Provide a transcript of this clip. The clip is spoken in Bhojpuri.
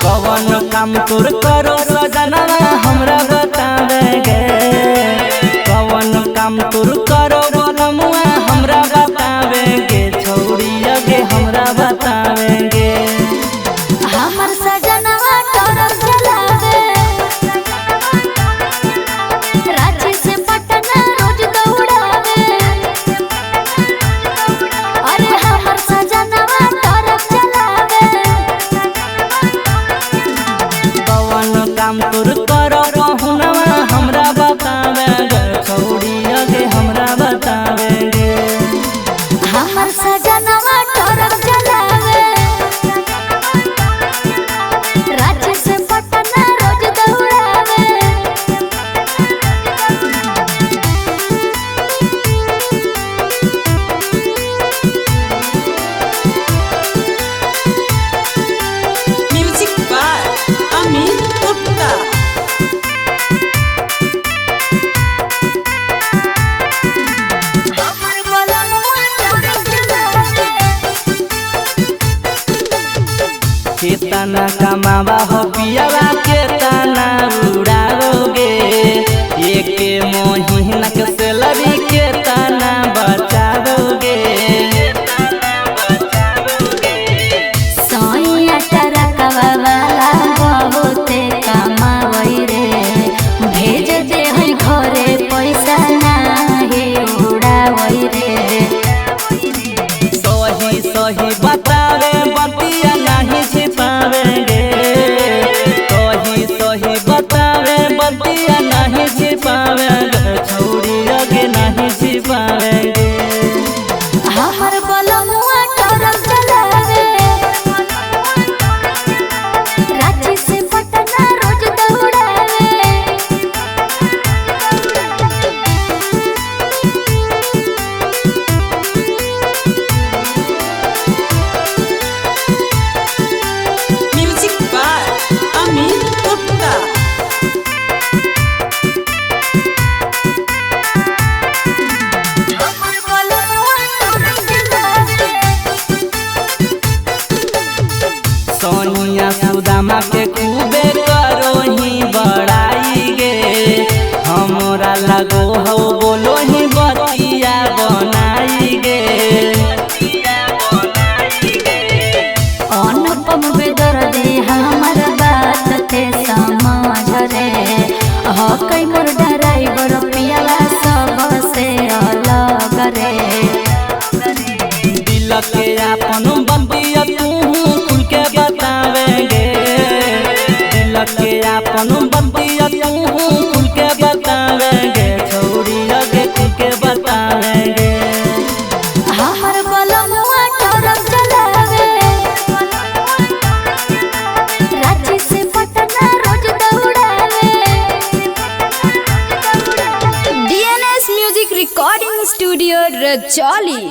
कवन काम तोर करो सजना हमरा बतावे गे। कवन काम तोर करो बोलमुआ हमरा बतावे गे। छौड़ी गे हमरा बतावे गे। हमर सजनवा टरक चलावे, रांची से पटना रोज दौड़ावे। अरे हमर सजनवा टरक चलावे। कवन काम तोर करो बहुनवा हमरा बतावे गे। छौड़ी गे हमरा बतावे गे। हमर सजनवा टरक चलावे, रांची से पटना रोज दौड़ावे। Music by Amit Gupta. हमर बलनुआ टरक चलावे। केतना कमावा हो पियावा केतना उड़ाओगे। एक महीना के सैलरी केतना बचाओगे। सोइया टरकवा वाला बहुते कमावई रे। भेज दे है घरे पैसा नाही उड़ावई रे। सही सही बतावे बतिया नहीं छिपावेंगे। सही सही बतावे बतिया नहीं छिपावेंगे। छौड़ी गे नहीं छिपावेंगे। हमर बलनुआ टरक चलावे, रांची से पटना रोज दौड़ावे। Music by Amit Gupta. हमर बलनुआ टरक चलावे। सोनिया सुदामा के खूबे करो ही बड़ाई गे। हमरा लगो हो बोलो ही बतिया बनाई गे। अनुपम बेदर्दी हमर बात ते समझ रे। हकई मोर ड्राइवर पियावा सबसे अलग रे। दिल के अपन बतिया तू खुल के बतावेंगे। दिल के अपन बतिया तू खुल के बतावेंगे। छौड़ी गे खुल के बतावेंगे। हमर बलनुआ टरक चलावे, रांची से पटना रोज दौड़ावे। DNS music recording studio Rajauli.